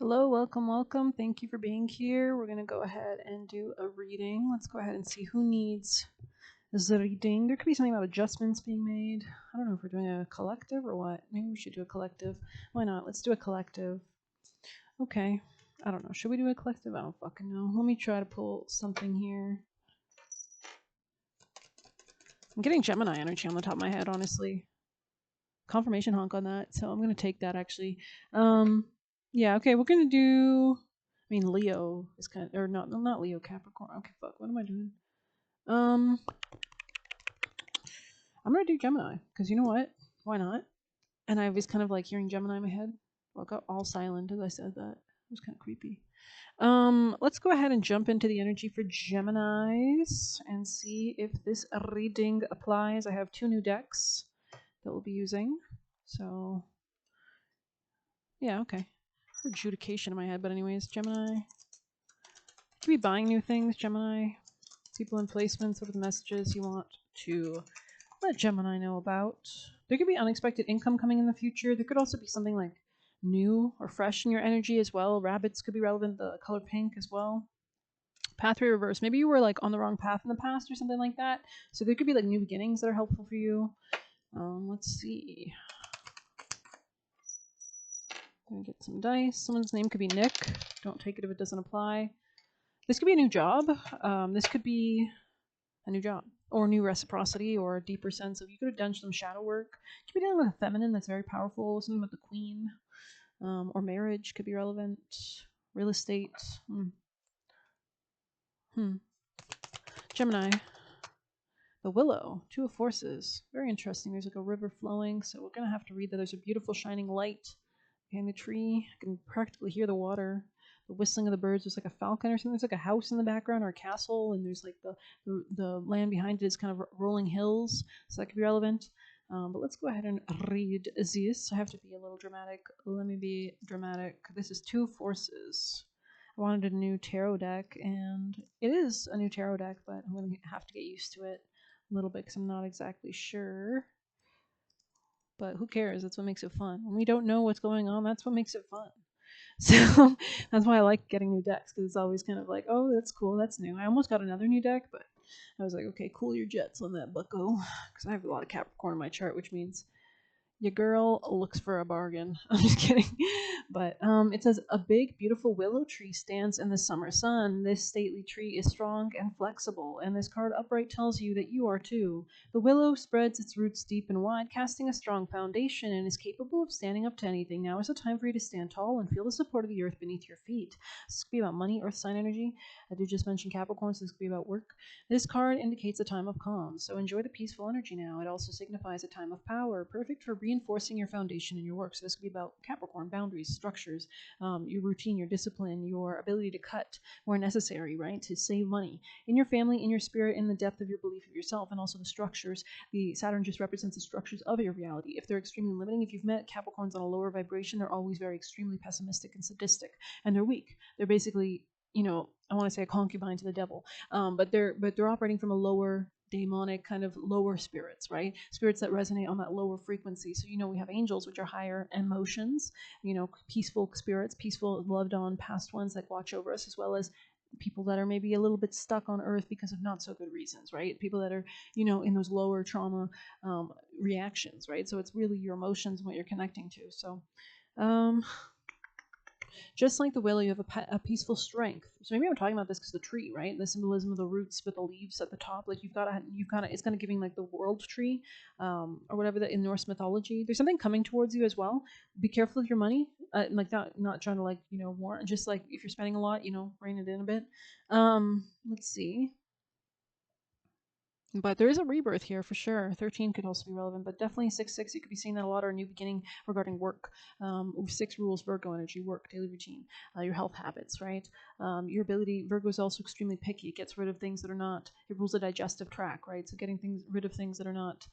Hello, welcome, welcome. Thank you for being here. We're going to go ahead and do a reading. Let's go ahead and see who needs the reading. There could be something about adjustments being made. I don't know if we're doing a collective or what. Maybe we should do a collective. Why not? Let's do a collective. Okay. I don't know. Should we do a collective? I don't fucking know. Let me try to pull something here. I'm getting Gemini energy on the top of my head, honestly. Confirmation honk on that, so I'm going to take that actually. Um, yeah, okay, we're going to do. I mean, Leo is kind of, or not Leo, Capricorn. Okay, fuck, what am I doing? Um, I'm gonna do Gemini because you know what? Why not? And I was kind of like hearing Gemini in my head. Well, it got all silent as I said that. It was kind of creepy. Let's go ahead and jump into the energy for Geminis and see if this reading applies. I have two new decks that we'll be using. So, yeah, okay. Adjudication in my head, but anyways, Gemini. Could be buying new things, Gemini. People in placements. What are the messages you want to let Gemini know about? There could be unexpected income coming in the future. There could also be something like new or fresh in your energy as well. Rabbits could be relevant, the color pink as well. Pathway reverse. Maybe you were like on the wrong path in the past or something like that. So there could be like new beginnings that are helpful for you. Let's see. Gonna get some dice. Someone's name could be Nick. Don't take it if it doesn't apply. This could be a new job. This could be a new job or new reciprocity or a deeper sense of you could have done some shadow work. You could be dealing with a feminine that's very powerful, something with the queen, or marriage could be relevant. Real estate. Gemini. The Willow, Two of Forces. Very interesting. There's like a river flowing, so we're gonna have to read that. There's a beautiful shining light behind the tree. I can practically hear the water. The whistling of the birds. There's like a falcon or something. There's like a house in the background or a castle, and there's like the land behind it is kind of rolling hills, so that could be relevant. But let's go ahead and read this. I have to be a little dramatic. Let me be dramatic. This is Two Forces. I wanted a new tarot deck, and it is a new tarot deck, but I'm going to have to get used to it a little bit because I'm not exactly sure. But who cares? That's what makes it fun. When we don't know what's going on, that's what makes it fun. So that's why I like getting new decks because it's always kind of like, oh, that's cool, that's new. I almost got another new deck, but I was like, okay, cool your jets on that, bucko, because I have a lot of Capricorn in my chart, which means your girl looks for a bargain. I'm just kidding. But it says, a big, beautiful willow tree stands in the summer sun. This stately tree is strong and flexible, and this card upright tells you that you are too. The willow spreads its roots deep and wide, casting a strong foundation, and is capable of standing up to anything. Now is the time for you to stand tall and feel the support of the earth beneath your feet. This could be about money, earth sign energy. I did just mention Capricorn, so this could be about work. This card indicates a time of calm, so enjoy the peaceful energy now. It also signifies a time of power, perfect for reinforcing your foundation in your work. So this could be about Capricorn, boundaries, structures, your routine, your discipline, your ability to cut where necessary, right? To save money in your family, in your spirit, in the depth of your belief of yourself, and also the structures. The Saturn just represents the structures of your reality. If they're extremely limiting, if you've met Capricorns on a lower vibration, they're always very extremely pessimistic and sadistic, and they're weak. They're basically, I want to say a concubine to the devil, but they're operating from a lower demonic kind of lower spirits, right? Spirits that resonate on that lower frequency. So we have angels, which are higher emotions, peaceful spirits, peaceful loved on past ones that watch over us, as well as people that are maybe a little bit stuck on earth because of not so good reasons, right? People that are in those lower trauma reactions, right? So it's really your emotions and what you're connecting to. So um just like the willow, you have a peaceful strength. So maybe I'm talking about this because the tree, right? The symbolism of the roots with the leaves at the top. Like it's kind of giving like the world tree, or whatever that in Norse mythology. There's something coming towards you as well. Be careful of your money. Like not trying to like warn. Just like if you're spending a lot, rein it in a bit. Let's see. But there is a rebirth here for sure. 13 could also be relevant, but definitely 6-6. You could be seeing that a lot, or a new beginning regarding work. 6 rules, Virgo energy, work, daily routine, your health habits, right? Your ability, Virgo is also extremely picky. It gets rid of things that are not, it rules the digestive tract, right? So getting rid of things that are not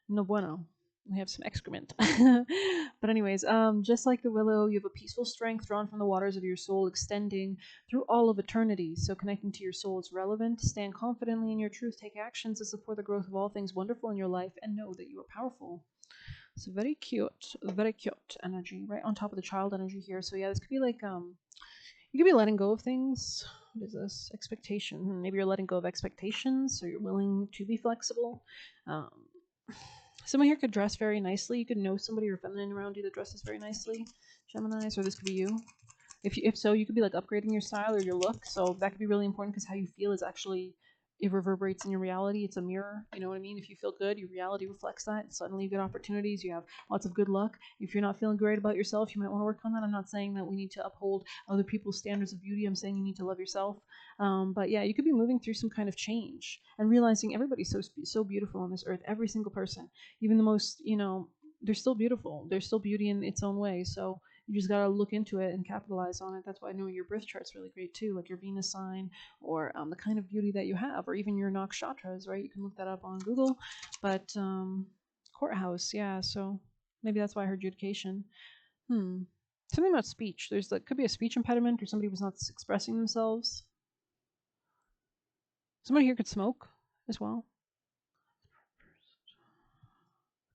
no bueno. We have some excrement. But anyways, just like the willow, you have a peaceful strength drawn from the waters of your soul, extending through all of eternity. So connecting to your soul is relevant. Stand confidently in your truth. Take actions to support the growth of all things wonderful in your life, and know that you are powerful. So very cute energy, right on top of the child energy here. So yeah, this could be like you could be letting go of things. What is this? Expectation. Maybe you're letting go of expectations, so you're willing to be flexible. Um, Someone here could dress very nicely. You could know somebody or feminine around you that dresses very nicely, Geminis, or this could be you. If so, you could be like upgrading your style or your look. So that could be really important because how you feel is actually it reverberates in your reality. It's a mirror. You know what I mean? If you feel good, your reality reflects that. Suddenly you get opportunities. You have lots of good luck. If you're not feeling great about yourself, you might want to work on that. I'm not saying that we need to uphold other people's standards of beauty. I'm saying you need to love yourself. But yeah, you could be moving through some kind of change and realizing everybody's so beautiful on this earth. Every single person, even the most, they're still beautiful. There's still beauty in its own way. So you just gotta look into it and capitalize on it. That's why I know your birth chart's really great too, like your Venus sign or the kind of beauty that you have, or even your nakshatras, right? You can look that up on Google. But courthouse, yeah. So maybe that's why I heard adjudication. Something about speech. There's like could be a speech impediment, or somebody was not expressing themselves. Somebody here could smoke as well.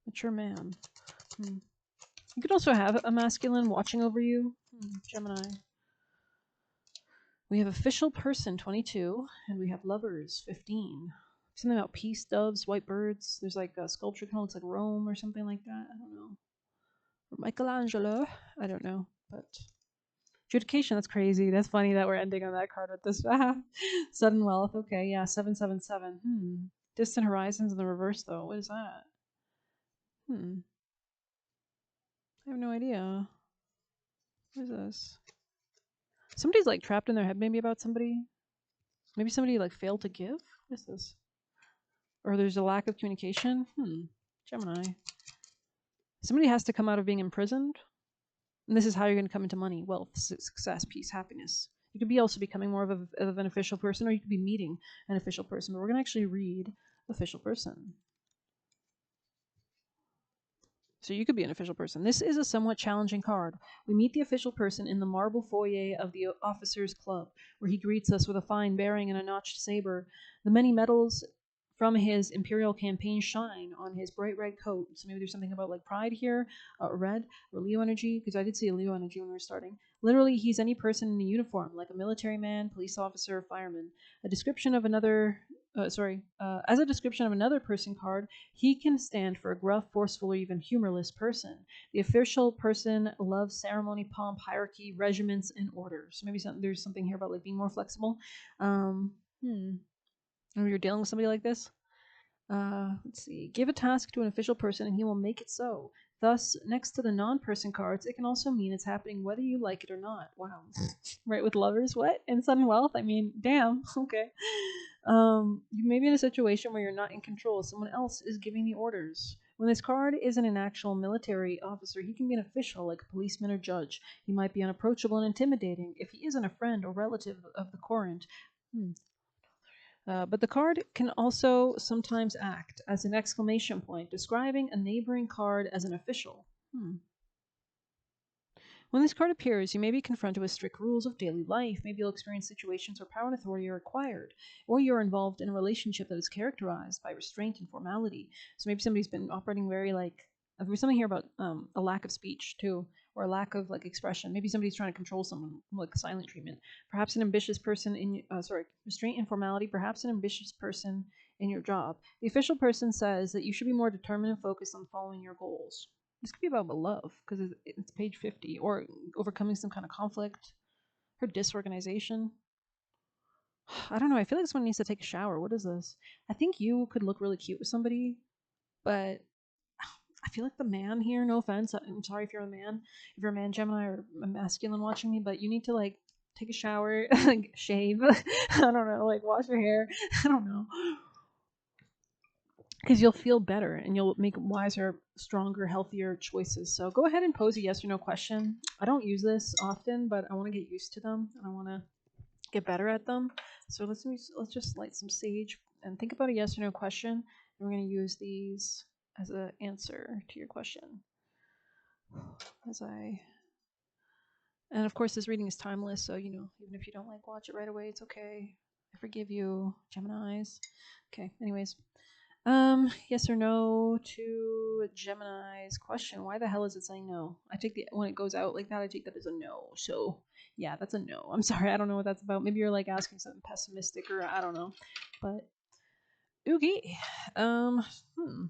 Mature man. You could also have a masculine watching over you. Gemini. We have official person 22, and we have lovers 15. Something about peace, doves, white birds. There's like a sculpture kind of looks like Rome or something like that. I don't know. Or Michelangelo. I don't know. But adjudication, that's crazy. That's funny that we're ending on that card with this. Sudden wealth. Okay, yeah, 777. Distant horizons in the reverse, though. What is that? I have no idea. What is this? Somebody's like trapped in their head maybe about somebody. Maybe somebody like failed to give? What is this? Or there's a lack of communication? Gemini. Somebody has to come out of being imprisoned. And this is how you're going to come into money, wealth, success, peace, happiness. You could be also becoming more of an official person, or you could be meeting an official person. But we're going to actually read official person. So you could be an official person. This is a somewhat challenging card. We meet the official person in the marble foyer of the officers' club, where he greets us with a fine bearing and a notched saber. The many medals from his imperial campaign shine on his bright red coat. So maybe there's something about like pride here, red, or Leo energy, because I did see a Leo energy when we were starting. Literally, he's any person in a uniform, like a military man, police officer, fireman. A description of another as a description of another person card, he can stand for a gruff, forceful, or even humorless person. The official person loves ceremony, pomp, hierarchy, regiments, and order. So maybe there's something here about like being more flexible. Maybe you're dealing with somebody like this. Let's see. Give a task to an official person and he will make it so. Thus, next to the non-person cards, it can also mean it's happening whether you like it or not. Wow. Right, with lovers, what? And sudden wealth? I mean, damn. Okay. You may be in a situation where you're not in control. Someone else is giving the orders. When this card isn't an actual military officer, he can be an official, like a policeman or judge. He might be unapproachable and intimidating if he isn't a friend or relative of the current. But the card can also sometimes act as an exclamation point, describing a neighboring card as an official. When this card appears, you may be confronted with strict rules of daily life. Maybe you'll experience situations where power and authority are required, or you're involved in a relationship that is characterized by restraint and formality. So maybe somebody's been operating very like. There's something here about a lack of speech too, or a lack of like expression. Maybe somebody's trying to control someone, like silent treatment. Perhaps an ambitious person in restraint and formality. Perhaps an ambitious person in your job. The official person says that you should be more determined and focused on following your goals. This could be about love because it's page 50, or overcoming some kind of conflict, or disorganization. I don't know. I feel like someone needs to take a shower. What is this? I think you could look really cute with somebody, but I feel like the man here, no offense, I'm sorry if you're a man, if you're a man, Gemini, or a masculine watching me, but you need to like take a shower, like shave. I don't know, like wash your hair. I don't know. Because you'll feel better and you'll make wiser, stronger, healthier choices. So go ahead and pose a yes or no question. I don't use this often, but I want to get used to them and I want to get better at them. So let's just light some sage and think about a yes or no question. And we're going to use these as an answer to your question. And of course, this reading is timeless, so even if you don't watch it right away, it's okay. I forgive you, Geminis. Okay. Anyways. Yes or no to Gemini's question. Why the hell is it saying no? I take the when it goes out like that, I take that as a no. So yeah, that's a no. I'm sorry, I don't know what that's about. Maybe you're like asking something pessimistic or I don't know. But okay. Um, hmm.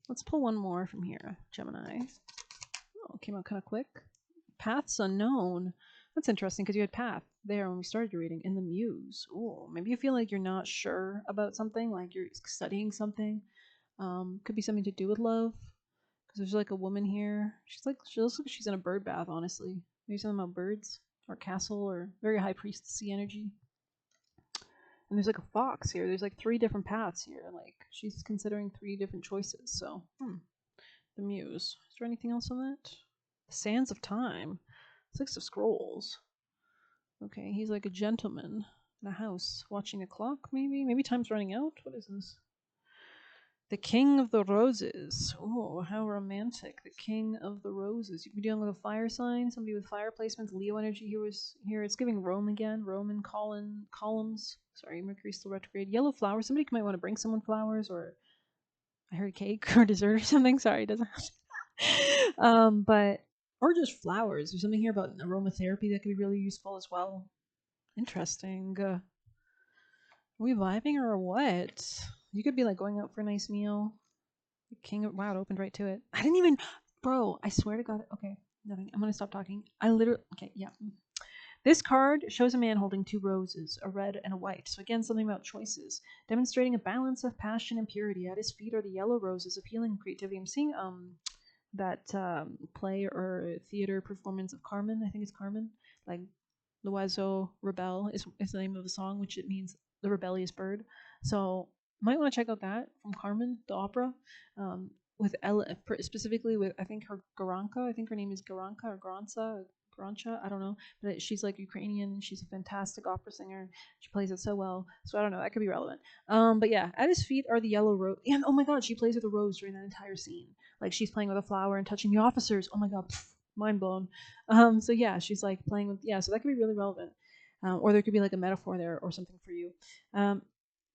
Let's pull one more from here, Gemini. Oh, came out kind of quick. Paths unknown. That's interesting because you had path there when we started your reading in the muse. Oh, maybe you feel like you're not sure about something, like you're studying something. Could be something to do with love. Because there's like a woman here. She looks like she's in a bird bath, honestly. Maybe something about birds or castle or very high priestessy energy. And there's like a fox here. There's like three different paths here. Like she's considering three different choices. So, the muse. Is there anything else on that? The sands of time. 6 of Scrolls. Okay, he's like a gentleman in a house watching a clock, maybe? Maybe time's running out? What is this? The King of the Roses. Oh, how romantic. The King of the Roses. You could be dealing with a fire sign, somebody with fire placements. Leo energy here was here. It's giving Rome again. Roman columns. Sorry, Mercury's still retrograde. Yellow flowers. Somebody might want to bring someone flowers, or I heard cake or dessert or something. Sorry, it doesn't but or just flowers. There's something here about aromatherapy that could be really useful as well. Interesting. Are we vibing or what? You could be like going out for a nice meal. King of Wow, it opened right to it. I didn't even, bro. I swear to God. Okay, nothing. I'm gonna stop talking. I literally. Okay, yeah. This card shows a man holding 2 roses, a red and a white. So again, something about choices, demonstrating a balance of passion and purity. At his feet are the yellow roses of healing and creativity. I'm seeing that play or theater performance of Carmen. I think it's Carmen. Like L'Oiseau Rebelle is the name of the song, which it means the rebellious bird. So might want to check out that from Carmen, the opera, with Ella, specifically with I think her Garanka. I think her name is Garanka or Granca. Grancha, I don't know, but she's like Ukrainian. She's a fantastic opera singer. She plays it so well. So I don't know, that could be relevant. But yeah, at his feet are the yellow rose. And oh my God, she plays with a rose during that entire scene. Like she's playing with a flower and touching the officers. Oh my God, mind blown. So yeah, she's like playing with so that could be really relevant. Or there could be like a metaphor there or something for you. Um,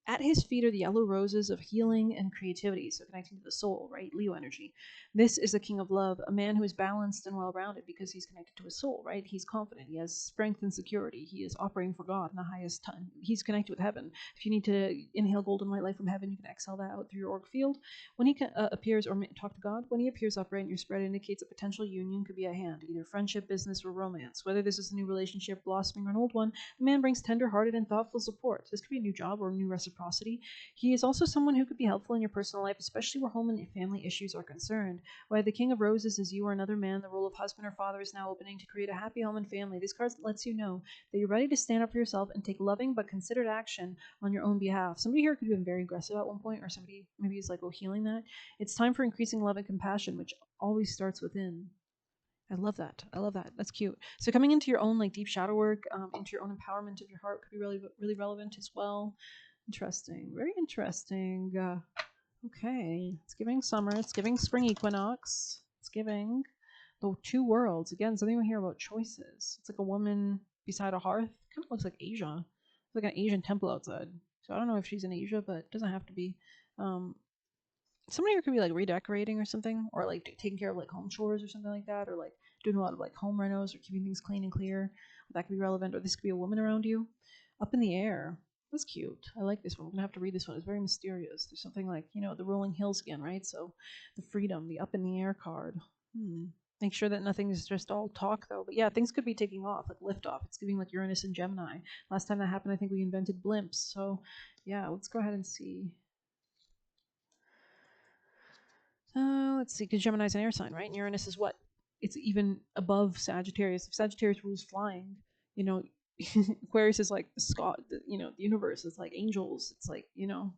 at his feet are the yellow roses of healing and creativity, so connecting to the soul, right? Leo energy. This is the king of love, a man who is balanced and well rounded because he's connected to his soul, right? He's confident, he has strength and security, he is operating for God in the highest time. He's connected with heaven. If you need to inhale golden white light from heaven, you can exhale that out through your auric field. When he appears, or talk to God, when he appears upright in your spread, it indicates a potential union could be at hand, either friendship, business, or romance. Whether this is a new relationship blossoming or an old one, the man brings tender-hearted and thoughtful support. This could be a new job or a new reciprocity. He is also someone who could be helpful in your personal life, especially where home and family issues are concerned. Whether the King of Roses is you or another man, the role of husband or father is now opening to create a happy home and family. This card lets you know that you're ready to stand up for yourself and take loving but considered action on your own behalf. Somebody here could have been very aggressive at one point, or somebody maybe is like, oh, healing that. It's time for increasing love and compassion, which always starts within. I love that. I love that. That's cute. So coming into your own like deep shadow work, into your own empowerment of your heart could be really, really relevant as well. Interesting. Very interesting. Okay. It's giving summer. It's giving spring equinox. It's giving the 2 worlds. Again, something we hear about choices. It's like a woman beside a hearth. Kind of looks like Asia. It's like an Asian temple outside. So I don't know if she's in Asia, but it doesn't have to be. Somebody here could be like redecorating or something, or like taking care of like home chores or something like that, or like doing a lot of like home renos or keeping things clean and clear. That could be relevant. Or this could be a woman around you. Up in the air. That's cute. I like this one. We're gonna have to read this one. It's very mysterious. There's something like, the rolling hills again, right? So the freedom, the up in the air card. Make sure that nothing is just all talk though. But yeah, things could be taking off, like lift off. It's giving like Uranus and Gemini. Last time that happened, I think we invented blimps. So yeah, let's go ahead and see. Let's see, because Gemini's an air sign, right? And Uranus is what? It's even above Sagittarius. If Sagittarius rules flying, you know, Aquarius is like the Scott, the universe is like angels. It's like,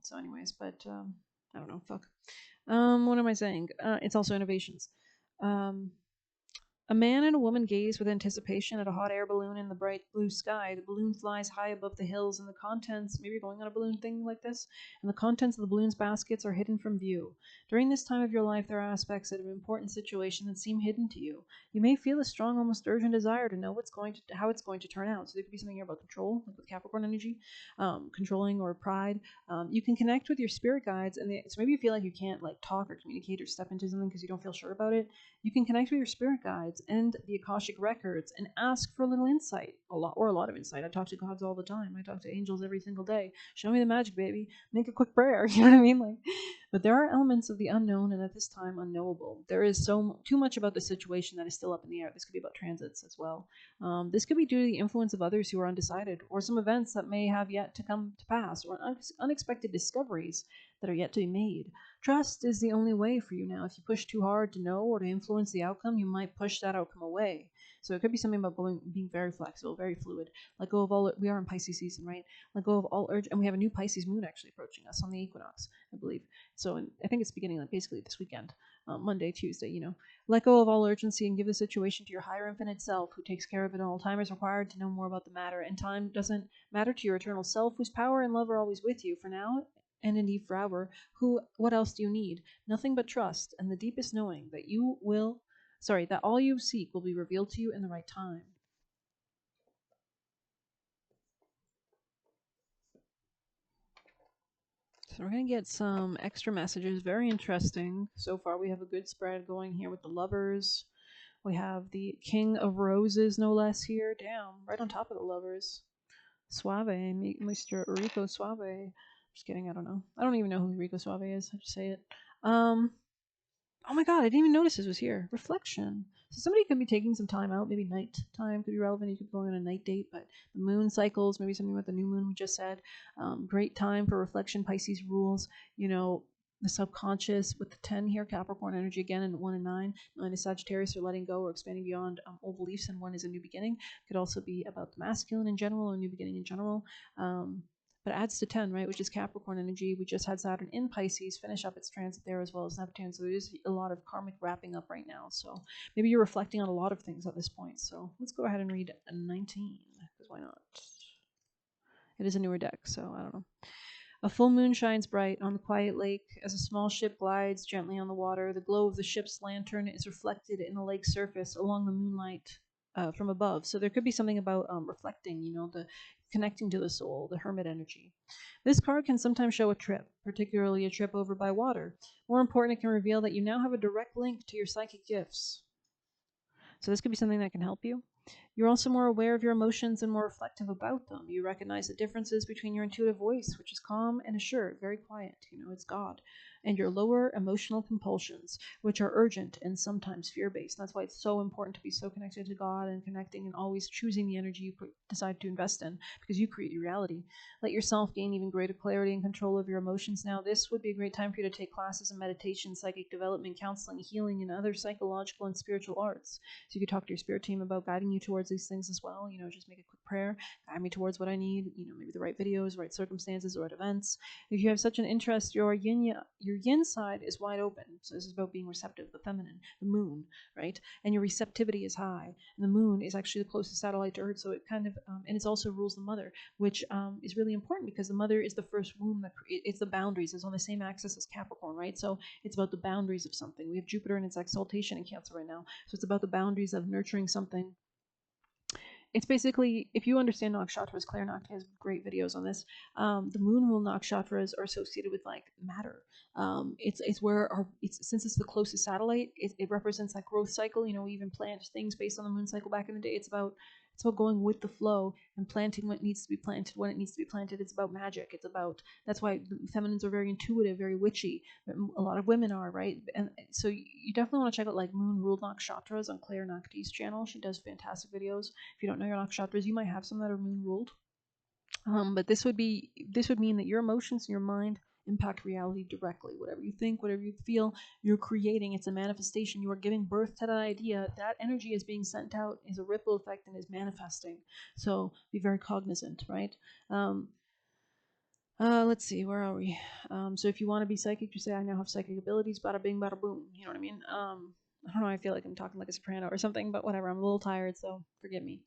So, anyways, but I don't know. Fuck. What am I saying? It's also innovations. Um, A man and a woman gaze with anticipation at a hot air balloon in the bright blue sky. The balloon flies high above the hills, and the contents, maybe you're going on a balloon thing like this, and the contents of the balloon's baskets are hidden from view. During this time of your life, there are aspects of an important situation that seem hidden to you. You may feel a strong, almost urgent desire to know how it's going to turn out. So there could be something here about control, like with Capricorn energy, controlling or pride. You can connect with your spirit guides, and so maybe you feel like you can't like talk or communicate or step into something because you don't feel sure about it. You can connect with your spirit guides and the Akashic records and ask for a little insight, a lot of insight. I talk to gods all the time. I talk to angels every single day. Show me the magic, baby. Make a quick prayer. You know what I mean? Like, but there are elements of the unknown and at this time unknowable. There is too much about the situation that is still up in the air. This could be about transits as well. This could be due to the influence of others who are undecided, or some events that may have yet to come to pass, or unexpected discoveries that are yet to be made. Trust is the only way for you now. If you push too hard to know or to influence the outcome, you might push that outcome away. So it could be something about being very flexible, very fluid. Let go of all. We are in Pisces season, right? Let go of all urge, and we have a new Pisces moon actually approaching us on the equinox, I believe. So I think it's beginning like basically this weekend, Monday, Tuesday. Let go of all urgency and give the situation to your higher infinite self, who takes care of it all. Time is required to know more about the matter, and time doesn't matter to your eternal self, whose power and love are always with you. For now, and indeed forever, what else do you need? Nothing but trust and the deepest knowing that all you seek will be revealed to you in the right time. So we're going to get some extra messages. Very interesting. So far, we have a good spread going here with the lovers. We have the King of Roses, no less, here. Damn, right on top of the lovers. Suave, Mr. Rico Suave. Just kidding, I don't know. I don't even know who Rico Suave is. I just say it. Oh my god, I didn't even notice this was here. Reflection. So somebody could be taking some time out, maybe night time could be relevant. You could go on a night date, but the moon cycles, maybe something with the new moon we just said. Great time for reflection. Pisces rules, the subconscious with the 10 here, Capricorn energy again, and 1 and 9. 9 is Sagittarius, or letting go or expanding beyond old beliefs, and 1 is a new beginning. Could also be about the masculine in general or new beginning in general. But it adds to 10, right, which is Capricorn energy. We just had Saturn in Pisces finish up its transit there, as well as Neptune. So there's a lot of karmic wrapping up right now. So maybe you're reflecting on a lot of things at this point. So let's go ahead and read 19, because why not? It is a newer deck, so I don't know. A full moon shines bright on the quiet lake as a small ship glides gently on the water. The glow of the ship's lantern is reflected in the lake's surface along the moonlight from above. So there could be something about reflecting, the connecting to the soul, the hermit energy. This card can sometimes show a trip, particularly a trip over by water. More important, it can reveal that you now have a direct link to your psychic gifts. So this could be something that can help you. You're also more aware of your emotions and more reflective about them. You recognize the differences between your intuitive voice, which is calm and assured, very quiet, it's God, and your lower emotional compulsions, which are urgent and sometimes fear-based. That's why it's so important to be so connected to God and connecting and always choosing the energy you decide to invest in, because you create your reality. Let yourself gain even greater clarity and control of your emotions now. This would be a great time for you to take classes in meditation, psychic development, counseling, healing, and other psychological and spiritual arts. So you could talk to your spirit team about guiding you towards these things as well. Just make a quick prayer, guide me towards what I need. Maybe the right videos, right circumstances, or right events. If you have such an interest, your yin side is wide open. So this is about being receptive, the feminine, the moon, right? And your receptivity is high. And the moon is actually the closest satellite to Earth, so it kind of and it also rules the mother, which is really important because the mother is the first womb it's the boundaries. It's on the same axis as Capricorn, right? So it's about the boundaries of something. We have Jupiter in its exaltation in Cancer right now, so it's about the boundaries of nurturing something. It's basically, if you understand nakshatras, Claire Nakti has great videos on this. The moon rule nakshatras are associated with like matter. It's where since it's the closest satellite, it represents that growth cycle. We even plant things based on the moon cycle back in the day. It's about going with the flow and planting what needs to be planted when it needs to be planted. It's about magic. That's why the feminines are very intuitive, very witchy. A lot of women are, right? And so you definitely want to check out like moon ruled nakshatras on Claire Nakti's channel. She does fantastic videos. If you don't know your nakshatras, you might have some that are moon ruled. But this would mean that your emotions and your mind impact reality directly. Whatever you think, whatever you feel, you're creating. It's a manifestation. You are giving birth to that idea. That energy is being sent out, is a ripple effect, and is manifesting. So be very cognizant, right? Let's see, where are we? So if you want to be psychic, you say, I now have psychic abilities, bada bing, bada boom. You know what I mean? I don't know. I feel like I'm talking like a soprano or something, but whatever. I'm a little tired, so forgive me.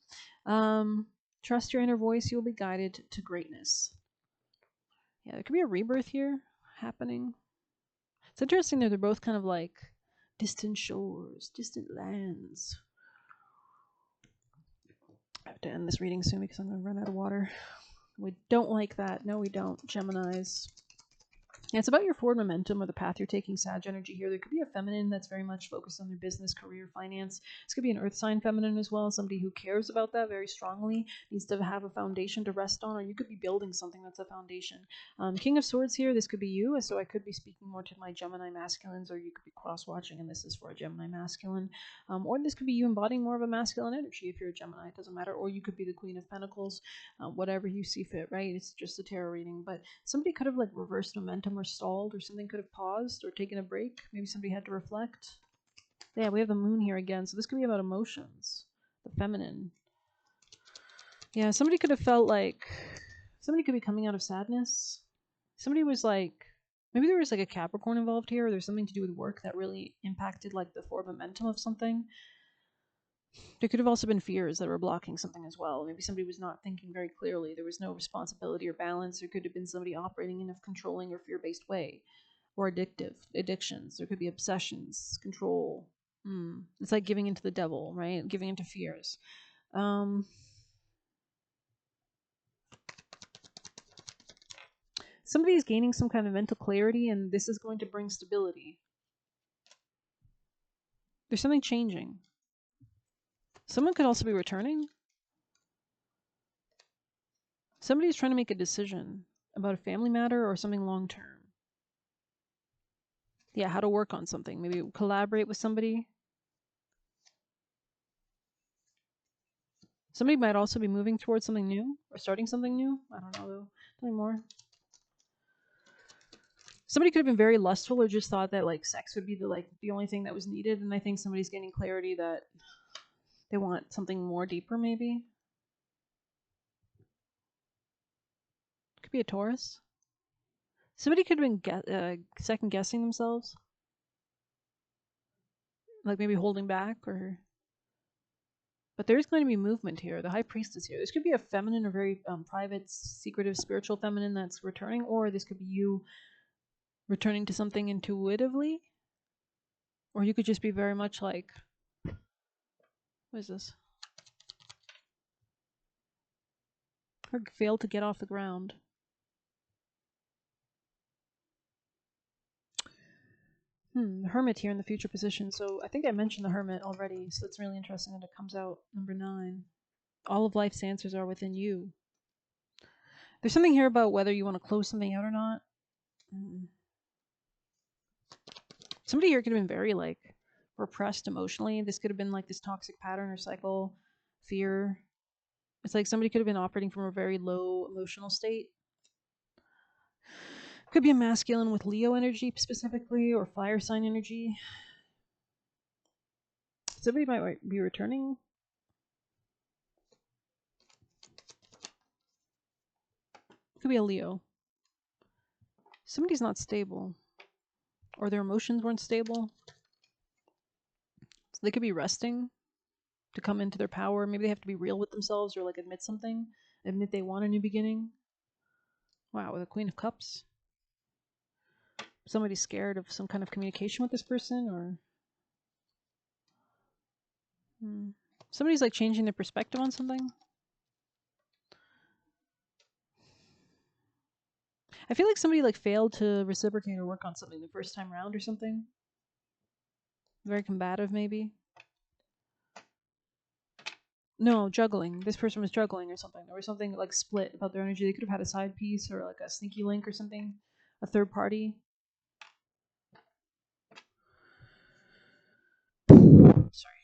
Trust your inner voice. You will be guided to greatness. Yeah, there could be a rebirth here happening. It's interesting that they're both kind of like distant shores, distant lands. I have to end this reading soon because I'm going to run out of water. We don't like that. No, we don't. Geminis. Yeah, it's about your forward momentum or the path you're taking. Sag energy here. There could be a feminine that's very much focused on their business, career, finance. This could be an earth sign feminine as well. Somebody who cares about that very strongly, needs to have a foundation to rest on, or you could be building something that's a foundation. King of Swords here. This could be you. So I could be speaking more to my Gemini masculines, or you could be cross-watching, and this is for a Gemini masculine. Or this could be you embodying more of a masculine energy if you're a Gemini. It doesn't matter. Or you could be the Queen of Pentacles. Whatever you see fit, right? It's just a tarot reading. But somebody could have like reversed momentum or stalled, or something could have paused or taken a break. Maybe somebody had to reflect. Yeah, we have the moon here again, so this could be about emotions, the feminine. Yeah, somebody could have felt like somebody could be coming out of sadness. Somebody was like, maybe there was like a Capricorn involved here, or there's something to do with work that really impacted like the forward momentum of something. There could have also been fears that were blocking something as well. Maybe somebody was not thinking very clearly. There was no responsibility or balance. There could have been somebody operating in a controlling or fear-based way, or addictions. There could be obsessions, control. It's like giving into the devil, right? Giving into fears. Somebody is gaining some kind of mental clarity, and this is going to bring stability. There's something changing. Someone could also be returning. Somebody's trying to make a decision about a family matter or something long term. Yeah, how to work on something. Maybe collaborate with somebody. Somebody might also be moving towards something new or starting something new. I don't know though. Tell me more. Somebody could have been very lustful or just thought that like sex would be the only thing that was needed, and I think somebody's getting clarity that they want something more deeper maybe. Could be a Taurus. Somebody could have been second guessing themselves. Like maybe holding back, or but there's going to be movement here. The High Priestess here. This could be a feminine or very private, secretive, spiritual feminine that's returning, or this could be you returning to something intuitively, or you could just be very much like, what is this? Or fail to get off the ground. The Hermit here in the future position. So I think I mentioned the Hermit already, so it's really interesting that it comes out number 9. All of life's answers are within you. There's something here about whether you want to close something out or not. Somebody here could have been very like repressed emotionally. This could have been like this toxic pattern or cycle, fear. It's like somebody could have been operating from a very low emotional state. Could be a masculine with Leo energy specifically, or fire sign energy. Somebody might be returning. Could be a Leo. Somebody's not stable, or their emotions weren't stable. So they could be resting to come into their power. Maybe they have to be real with themselves, or like admit something, admit they want a new beginning. Wow, with a Queen of Cups. Somebody's scared of some kind of communication with this person, or somebody's like changing their perspective on something. I feel like somebody like failed to reciprocate or work on something the first time around or something. Very combative, maybe. No, juggling. This person was juggling or something. There was something like split about their energy. They could have had a side piece or like a sneaky link or something. A third party. Sorry.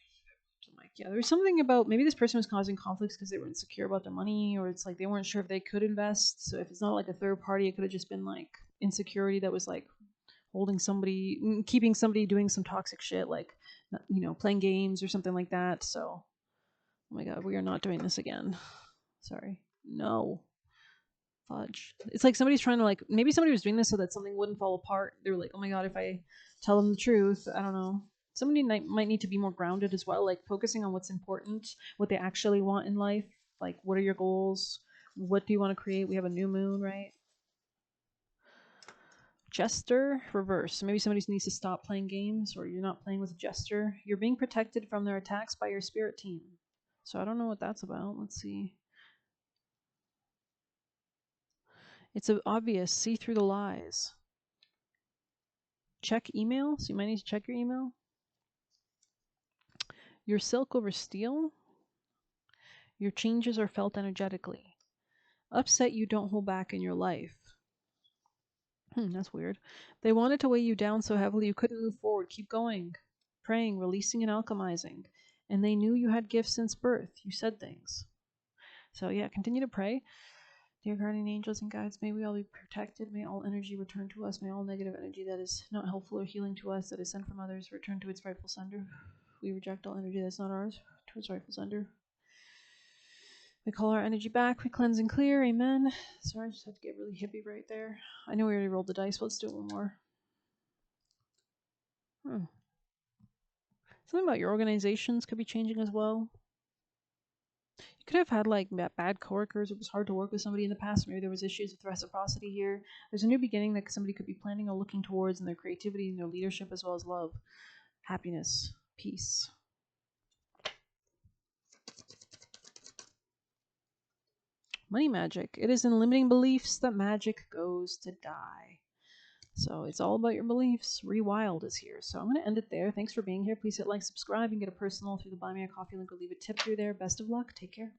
Yeah, there was something about maybe this person was causing conflicts because they were insecure about their money, or it's like they weren't sure if they could invest. So if it's not like a third party, it could have just been like insecurity that was like holding somebody, keeping somebody doing some toxic shit, like, you know, playing games or something like that. So, oh my god, we are not doing this again. Sorry. No. Fudge. It's like somebody's trying to like, maybe somebody was doing this so that something wouldn't fall apart. They were like, oh my god, if I tell them the truth, I don't know. Somebody might need to be more grounded as well, like focusing on what's important, what they actually want in life. Like, what are your goals? What do you want to create? We have a new moon, right? Jester reverse. So maybe somebody needs to stop playing games, or you're not playing with a jester. You're being protected from their attacks by your spirit team. So I don't know what that's about. Let's see. It's obvious. See through the lies. Check email. So you might need to check your email. Your silk over steel. Your changes are felt energetically. Upset you don't hold back in your life. That's weird. They wanted to weigh you down so heavily you couldn't move forward. Keep going. Praying, releasing, and alchemizing. And they knew you had gifts since birth. You said things. So yeah, continue to pray. Dear guardian angels and guides, may we all be protected. May all energy return to us. May all negative energy that is not helpful or healing to us, that is sent from others, return to its rightful sender. We reject all energy that's not ours, to its rightful sender. We call our energy back. We cleanse and clear. Amen. Sorry, I just had to get really hippie right there. I know we already rolled the dice. Let's do it one more. Something about your organizations could be changing as well. You could have had like bad coworkers. It was hard to work with somebody in the past. Maybe there was issues with reciprocity here. There's a new beginning that somebody could be planning or looking towards in their creativity and their leadership, as well as love, happiness, peace. Money magic. It is in limiting beliefs that magic goes to die. So it's all about your beliefs. Rewild is here. So I'm going to end it there. Thanks for being here. Please hit like, subscribe, and get a personal through the Buy Me a Coffee link or leave a tip through there. Best of luck. Take care.